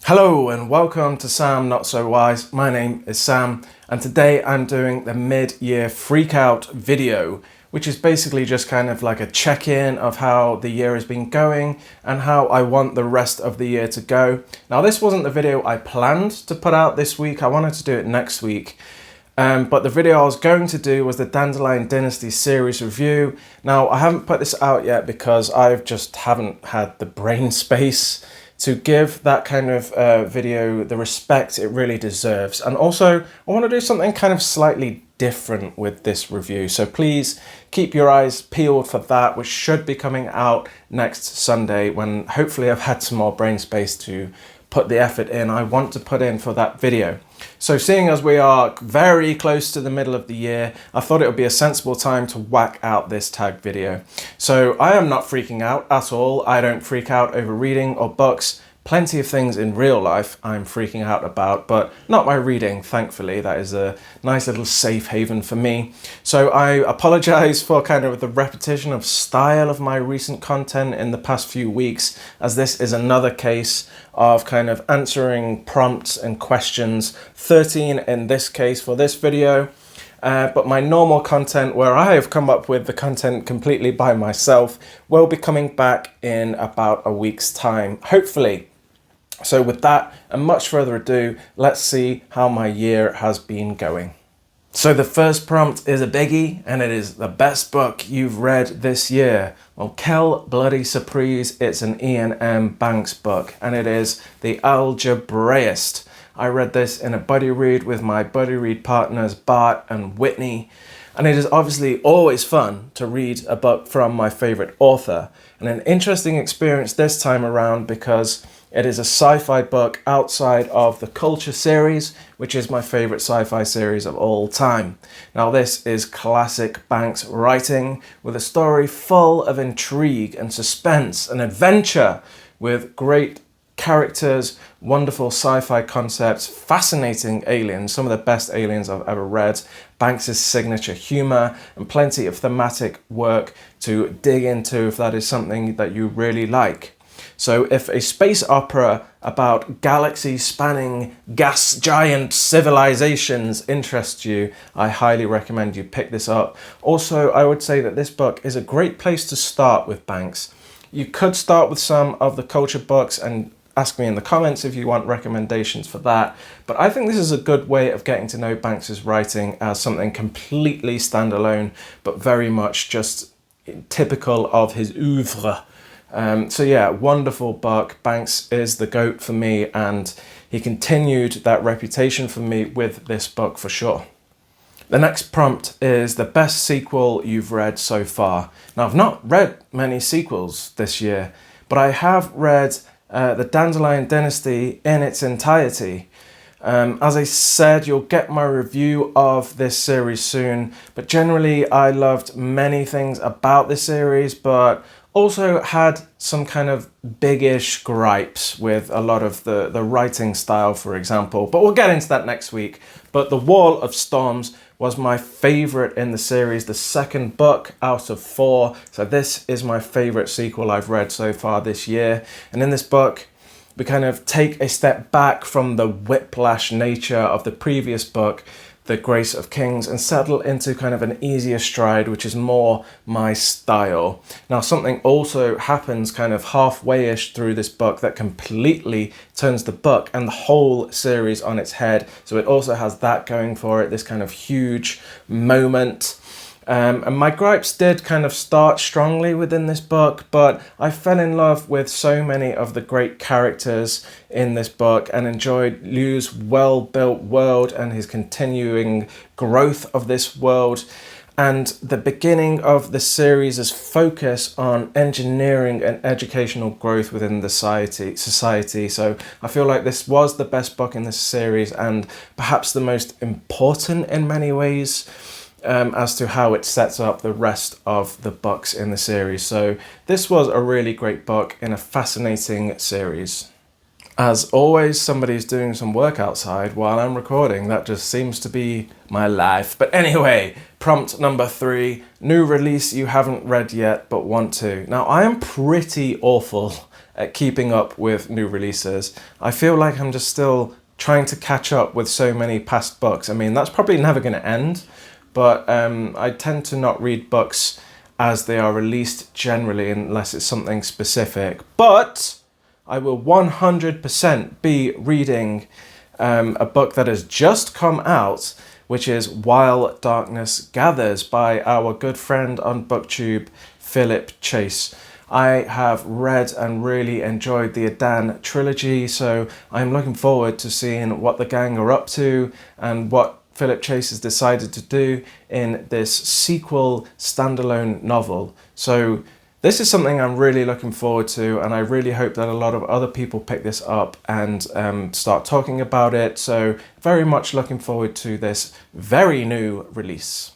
Hello and welcome to Sam Not So Wise. My name is Sam and today I'm doing the mid-year freakout video, which is basically just kind of like a check-in of how the year has been going and how I want the rest of the year to go. Now this wasn't the video I planned to put out this week. I wanted to do it next week. But the video I was going to do was the Dandelion Dynasty series review. Now I haven't put this out yet because I just haven't had the brain space to give that kind of video the respect it really deserves. And also I want to do something kind of slightly different with this review. So please keep your eyes peeled for that, which should be coming out next Sunday when hopefully I've had some more brain space to put the effort in I want to put in for that video. So seeing as we are very close to the middle of the year, I thought it would be a sensible time to whack out this tag video. So I am not freaking out at all. I don't freak out over reading or books. Plenty of things in real life I'm freaking out about, but not my reading, thankfully. That is a nice little safe haven for me. So I apologize for kind of the repetition of style of my recent content in the past few weeks, as this is another case of kind of answering prompts and questions, 13 in this case for this video. But my normal content, where I have come up with the content completely by myself, will be coming back in about a week's time, hopefully. So with that, and much further ado, let's see how my year has been going. So the first prompt is a biggie, and it is the best book you've read this year. Well, quelle bloody surprise, it's an Ian M. Banks book, and it is The Algebraist. I read this in a buddy read with my buddy read partners Bart and Whitney, and it is obviously always fun to read a book from my favorite author, and an interesting experience this time around because it is a sci-fi book outside of the Culture series, which is my favorite sci-fi series of all time. Now this is classic Banks writing with a story full of intrigue and suspense and adventure with great characters, wonderful sci-fi concepts, fascinating aliens, some of the best aliens I've ever read, Banks's signature humor, and plenty of thematic work to dig into if that is something that you really like. So if a space opera about galaxy-spanning gas giant civilizations interests you, I highly recommend you pick this up. Also, I would say that this book is a great place to start with Banks. You could start with some of the Culture books and ask me in the comments if you want recommendations for that. But I think this is a good way of getting to know Banks's writing as something completely standalone, but very much just typical of his oeuvre. So yeah, wonderful book. Banks is the GOAT for me, and he continued that reputation for me with this book for sure. The next prompt is the best sequel you've read so far. Now, I've not read many sequels this year, but I have read the Dandelion Dynasty in its entirety. As I said, you'll get my review of this series soon, but generally I loved many things about this series, but also had some kind of big-ish gripes with a lot of the writing style, for example, but we'll get into that next week. But The Wall of Storms was my favorite in the series, the second book out of 4. So this is my favorite sequel I've read so far this year. And in this book, we kind of take a step back from the whiplash nature of the previous book, The Grace of Kings, and settle into kind of an easier stride, which is more my style. Now, something also happens kind of halfway-ish through this book that completely turns the book and the whole series on its head. So it also has that going for it, this kind of huge moment. And my gripes did kind of start strongly within this book, but I fell in love with so many of the great characters in this book and enjoyed Liu's well-built world and his continuing growth of this world, and the beginning of the series' focus on engineering and educational growth within the society. So I feel like this was the best book in this series and perhaps the most important in many ways. As to how it sets up the rest of the books in the series. So this was a really great book in a fascinating series. As always, somebody's doing some work outside while I'm recording. That just seems to be my life. But anyway, Prompt number 3, new release you haven't read yet but want to. Now, I am pretty awful at keeping up with new releases. I feel like I'm just still trying to catch up with so many past books. I mean, that's probably never going to end, but I tend to not read books as they are released generally unless it's something specific. But I will 100% be reading a book that has just come out, which is While Darkness Gathers by our good friend on BookTube, Philip Chase. I have read and really enjoyed the Adan trilogy, so I'm looking forward to seeing what the gang are up to and what Philip Chase has decided to do in this sequel standalone novel. So this is something I'm really looking forward to, and I really hope that a lot of other people pick this up and start talking about it. So very much looking forward to this very new release.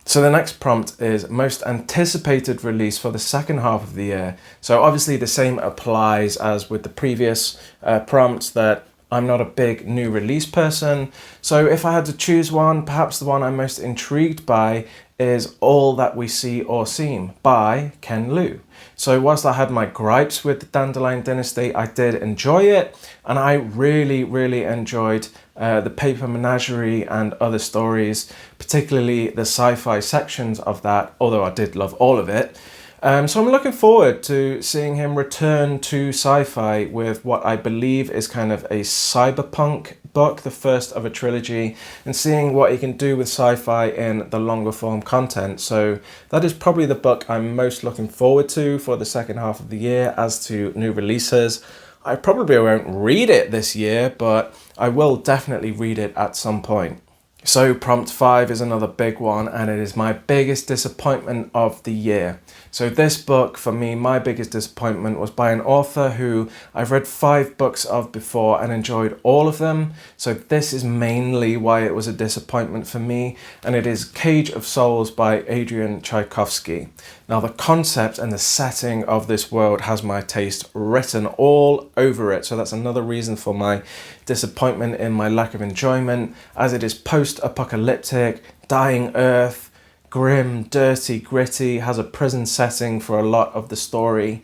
So the next prompt is most anticipated release for the second half of the year. So obviously the same applies as with the previous prompts, that I'm not a big new release person. So if I had to choose one, perhaps the one I'm most intrigued by is All That We See or Seem by Ken Liu. So whilst I had my gripes with the Dandelion Dynasty, I did enjoy it, and I really enjoyed the Paper Menagerie and other stories, particularly the sci-fi sections of that, although I did love all of it. So I'm looking forward to seeing him return to sci-fi with what I believe is kind of a cyberpunk book, the first of a trilogy, and seeing what he can do with sci-fi in the longer form content. So that is probably the book I'm most looking forward to for the second half of the year. As to new releases, I probably won't read it this year, but I will definitely read it at some point. So prompt 5 is another big one, and it is my biggest disappointment of the year. So this book, for me, my biggest disappointment was by an author who I've read 5 books of before and enjoyed all of them. So this is mainly why it was a disappointment for me, and it is Cage of Souls by Adrian Tchaikovsky. Now the concept and the setting of this world has my taste written all over it, so that's another reason for my disappointment in my lack of enjoyment, as it is post-apocalyptic, dying earth, grim, dirty, gritty, has a prison setting for a lot of the story.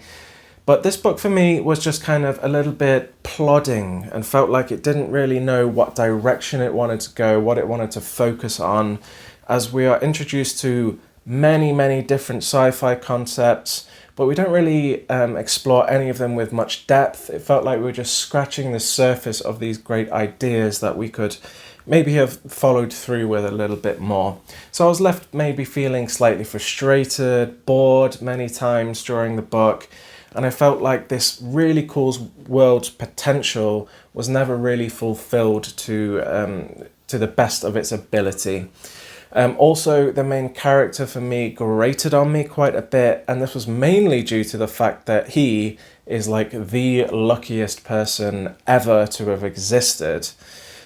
But this book for me was just kind of a little bit plodding and felt like it didn't really know what direction it wanted to go, what it wanted to focus on, as we are introduced to many different sci-fi concepts, but we don't really explore any of them with much depth. It felt like we were just scratching the surface of these great ideas that we could maybe have followed through with a little bit more. So I was left maybe feeling slightly frustrated, bored many times during the book, and I felt like this really cool world's potential was never really fulfilled to the best of its ability. Also, the main character for me grated on me quite a bit, and this was mainly due to the fact that he is like the luckiest person ever to have existed.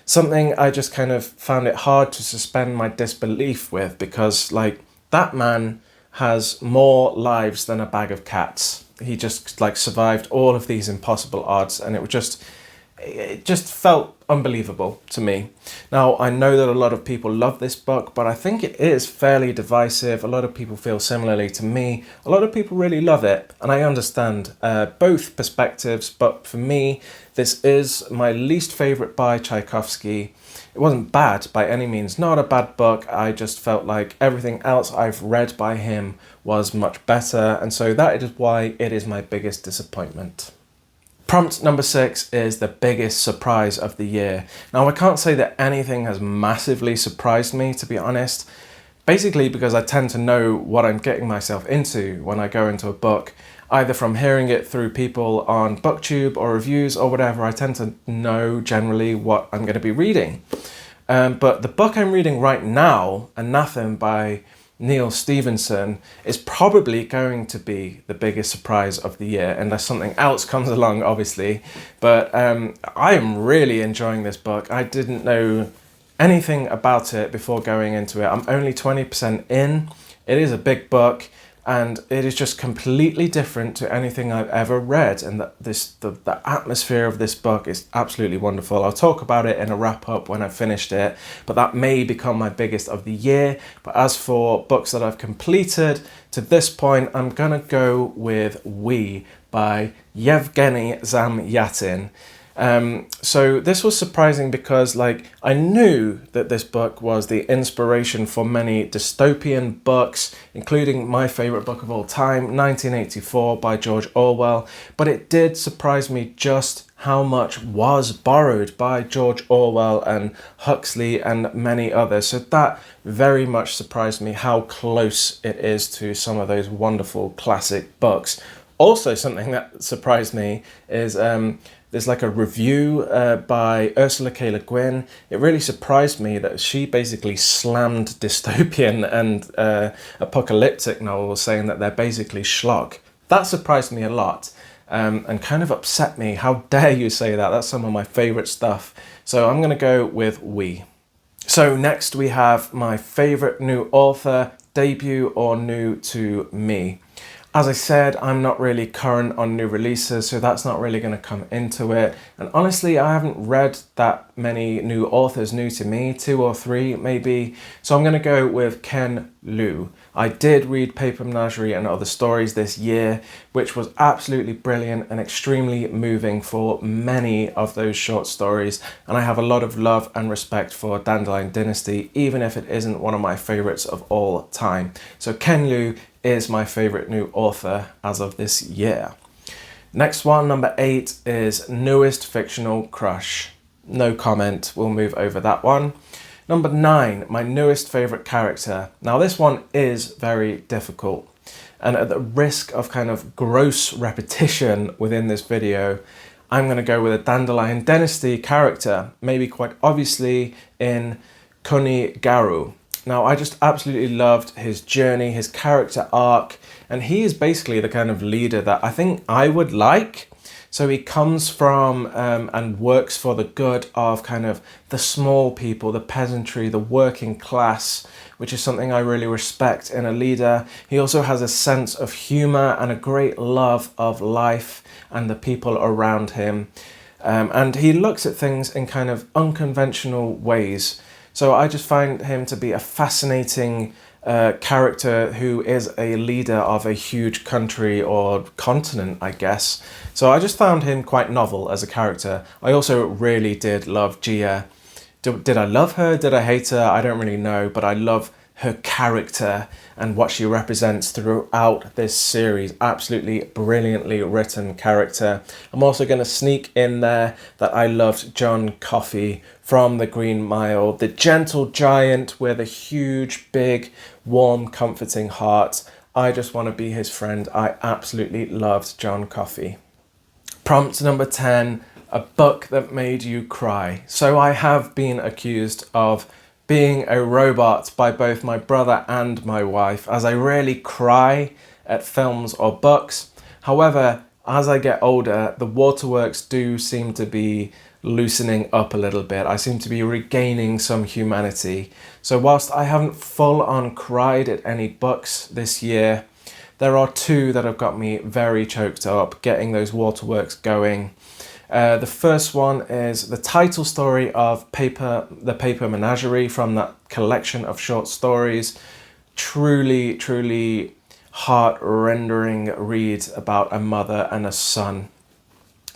Something I just kind of found it hard to suspend my disbelief with, because like that man has more lives than a bag of cats. He just like survived all of these impossible odds, and it just felt unbelievable to me. Now, I know that a lot of people love this book, but I think it is fairly divisive. A lot of people feel similarly to me. A lot of people really love it, and I understand both perspectives, but for me, this is my least favorite by Tchaikovsky. It wasn't bad by any means, not a bad book. I just felt like everything else I've read by him was much better, and so that is why it is my biggest disappointment. Prompt number 6 is the biggest surprise of the year. Now, I can't say that anything has massively surprised me, to be honest, basically because I tend to know what I'm getting myself into when I go into a book, either from hearing it through people on BookTube or reviews or whatever. I tend to know generally what I'm going to be reading. But the book I'm reading right now, Anathema by Neil Stevenson, is probably going to be the biggest surprise of the year, unless something else comes along, obviously. But I am really enjoying this book. I didn't know anything about it before going into it. I'm only 20% in. It is a big book. and it is just completely different to anything I've ever read, and the atmosphere of this book is absolutely wonderful. I'll talk about it in a wrap up when I've finished it, but that may become my biggest of the year. But as for books that I've completed to this point, I'm gonna go with We by Yevgeny Zamyatin. So this was surprising because I knew that this book was the inspiration for many dystopian books, including my favorite book of all time, 1984 by George Orwell, but it did surprise me just how much was borrowed by George Orwell and Huxley and many others. So that very much surprised me how close it is to some of those wonderful classic books. Also, something that surprised me is there's a review by Ursula K. Le Guin. It really surprised me that she basically slammed dystopian and apocalyptic novels, saying that they're basically schlock. That surprised me a lot and kind of upset me. How dare you say that? That's some of my favorite stuff. So I'm going to go with We. So next we have my favorite new author, debut or new to me. As I said, I'm not really current on new releases, so that's not really going to come into it. And honestly, I haven't read that many new authors new to me, 2 or 3 maybe. So I'm going to go with Ken Liu. I did read Paper Menagerie and Other Stories this year, which was absolutely brilliant and extremely moving for many of those short stories. And I have a lot of love and respect for Dandelion Dynasty, even if it isn't one of my favorites of all time. So Ken Liu is my favorite new author as of this year. Next one, number 8, is Newest Fictional Crush. No comment, we'll move over that one. Number 9, my newest favorite character. Now this one is very difficult, and at the risk of kind of gross repetition within this video, I'm going to go with a Dandelion Dynasty character, maybe quite obviously in Kunigaru. Now, I just absolutely loved his journey, his character arc, and he is basically the kind of leader that I think I would like. So he comes from and works for the good of kind of the small people, the peasantry, the working class, which is something I really respect in a leader. He also has a sense of humor and a great love of life and the people around him. And he looks at things in kind of unconventional ways. So I just find him to be a fascinating character who is a leader of a huge country or continent, I guess. So I just found him quite novel as a character. I also really did love Gia. Did I love her? Did I hate her? I don't really know, but I love her character and what she represents throughout this series. Absolutely brilliantly written character. I'm also going to sneak in there that I loved John Coffey from The Green Mile, the gentle giant with a huge, big, warm, comforting heart. I just want to be his friend. I absolutely loved John Coffey. Prompt number 10, a book that made you cry. So I have been accused of being a robot by both my brother and my wife, as I rarely cry at films or books. However, as I get older, the waterworks do seem to be loosening up a little bit. I seem to be regaining some humanity. So whilst I haven't full on cried at any books this year, there are 2 that have got me very choked up, getting those waterworks going. The first one is the title story of The Paper Menagerie from that collection of short stories. Truly, truly heart-rendering read about a mother and a son.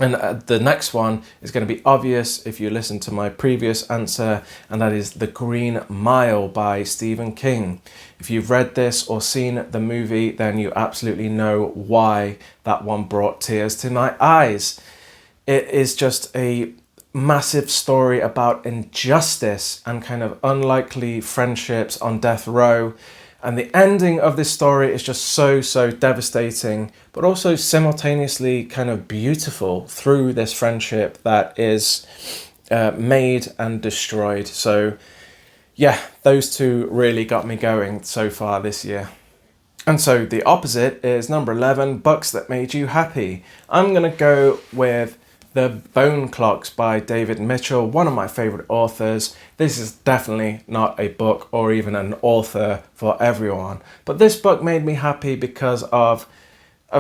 And the next one is going to be obvious if you listen to my previous answer, and that is The Green Mile by Stephen King. If you've read this or seen the movie, then you absolutely know why that one brought tears to my eyes. It is just a massive story about injustice and kind of unlikely friendships on death row. And the ending of this story is just so devastating, but also simultaneously kind of beautiful through this friendship that is made and destroyed. So yeah, those 2 really got me going so far this year. And so the opposite is number 11, books that made you happy. I'm going to go with The Bone Clocks by David Mitchell, one of my favorite authors. This is definitely not a book or even an author for everyone, but this book made me happy because of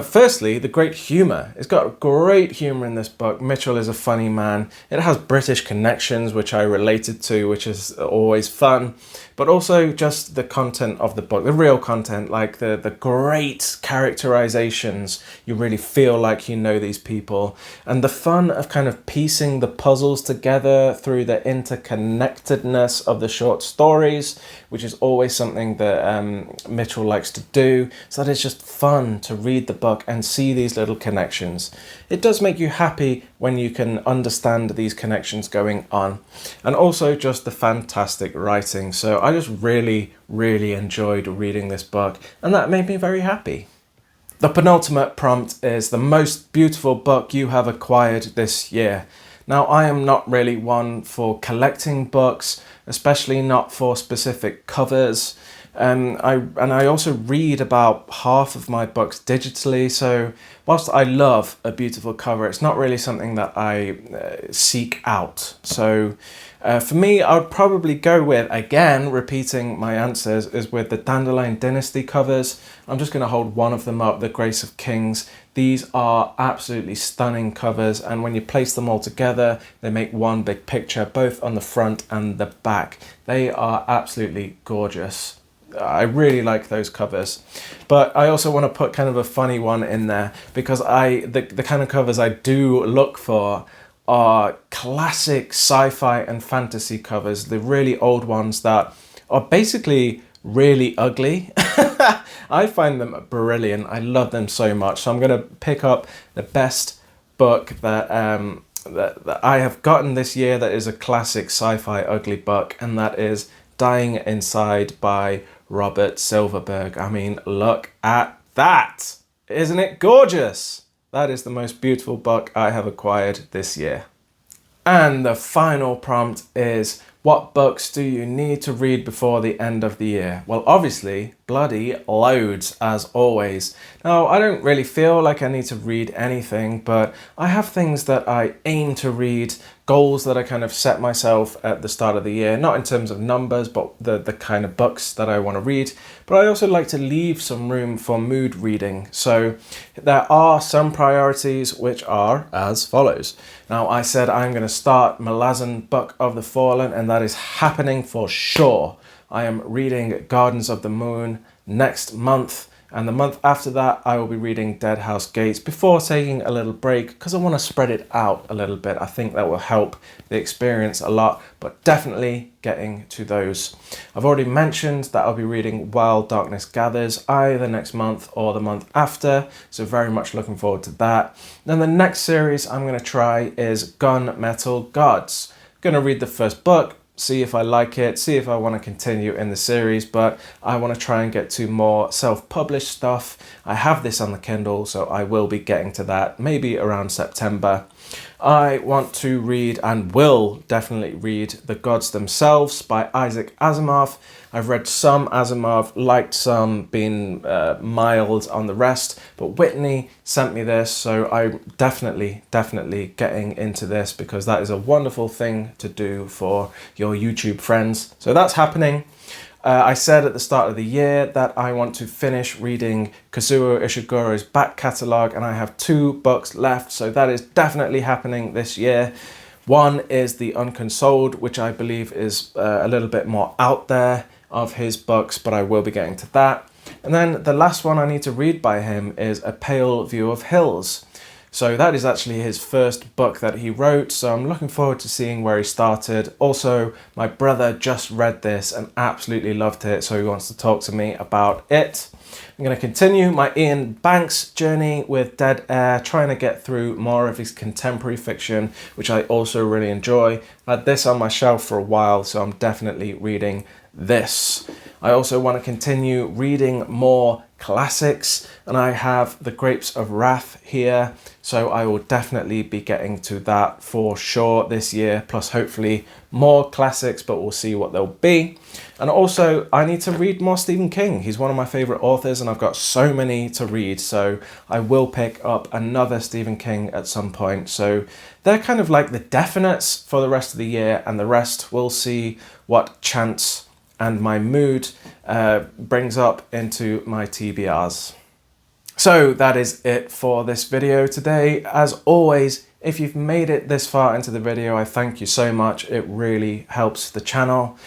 firstly, the great humour. It's got great humour in this book. Mitchell is a funny man. It has British connections, which I related to, which is always fun. But also just the content of the book, the real content, like the great characterizations. You really feel like you know these people. And the fun of kind of piecing the puzzles together through the interconnectedness of the short stories, which is always something that Mitchell likes to do. So that it's just fun to read the book and see these little connections. It does make you happy when you can understand these connections going on, and also just the fantastic writing. So I just really enjoyed reading this book, and that made me very happy. The penultimate prompt is the most beautiful book you have acquired this year. Now, I am not really one for collecting books, especially not for specific covers. I also read about half of my books digitally, so whilst I love a beautiful cover, it's not really something that I seek out. So for me, I would probably go with, again, repeating my answers, is with the Dandelion Dynasty covers. I'm just going to hold one of them up, the Grace of Kings. These are absolutely stunning covers, and when you place them all together, they make one big picture, both on the front and the back. They are absolutely gorgeous. I really like those covers, but I also want to put kind of a funny one in there, because the kind of covers I do look for are classic sci-fi and fantasy covers, the really old ones that are basically really ugly. I find them brilliant. I love them so much. So I'm going to pick up the best book that that I have gotten this year that is a classic sci-fi ugly book, and that is Dying Inside by Robert Silverberg. I mean, look at that! Isn't it gorgeous? That is the most beautiful book I have acquired this year. And the final prompt is, what books do you need to read before the end of the year? Well, obviously, bloody loads, as always. Now, I don't really feel like I need to read anything, but I have things that I aim to read, goals that I kind of set myself at the start of the year, not in terms of numbers, but the kind of books that I want to read. But I also like to leave some room for mood reading. So there are some priorities which are as follows. Now, I said I'm going to start Malazan Book of the Fallen, and that is happening for sure. I am reading Gardens of the Moon next month, and the month after that I will be reading Dead House Gates before taking a little break, because I want to spread it out a little bit. I think that will help the experience a lot, but definitely getting to those. I've already mentioned that I'll be reading While Darkness Gathers either next month or the month after, so very much looking forward to that. Then the next series I'm going to try is Gunmetal Gods. I'm going to read the first book, see if I like it, see if I want to continue in the series, but I want to try and get to more self-published stuff. I have this on the Kindle, so I will be getting to that maybe around September. I want to read, and will definitely read, The Gods Themselves by Isaac Asimov. I've read some Asimov, liked some, been mild on the rest, but Whitney sent me this, so I'm definitely getting into this, because that is a wonderful thing to do for your YouTube friends. So that's happening. I said at the start of the year that I want to finish reading Kazuo Ishiguro's back catalogue, and I have 2 books left, so that is definitely happening this year. One is The Unconsoled, which I believe is a little bit more out there of his books, but I will be getting to that. And then the last one I need to read by him is A Pale View of Hills. So that is actually his first book that he wrote, so I'm looking forward to seeing where he started. Also, my brother just read this and absolutely loved it, so he wants to talk to me about it. I'm going to continue my Ian Banks journey with Dead Air, trying to get through more of his contemporary fiction, which I also really enjoy. I had this on my shelf for a while, so I'm definitely reading this. I also want to continue reading more classics, and I have the Grapes of Wrath here, so I will definitely be getting to that for sure this year, plus hopefully more classics, but we'll see what they'll be. And also I need to read more Stephen King. He's one of my favorite authors and I've got so many to read, so I will pick up another Stephen King at some point. So they're kind of like the definites for the rest of the year, and the rest we'll see what chance and my mood brings up into my TBRs. So that is it for this video today. As always, if you've made it this far into the video, I thank you so much. It really helps the channel.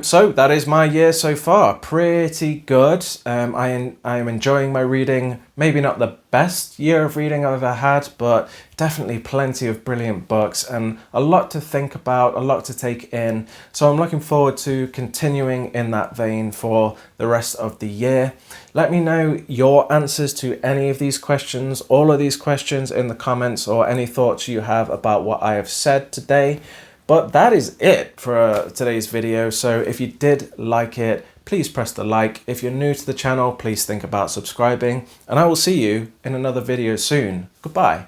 So that is my year so far. Pretty good. I am enjoying my reading. Maybe not the best year of reading I've ever had, but definitely plenty of brilliant books and a lot to think about, a lot to take in. So I'm looking forward to continuing in that vein for the rest of the year. Let me know your answers to any of these questions, all of these questions in the comments, or any thoughts you have about what I have said today. But that is it for today's video. So if you did like it, please press the like. If you're new to the channel, please think about subscribing, and I will see you in another video soon. Goodbye.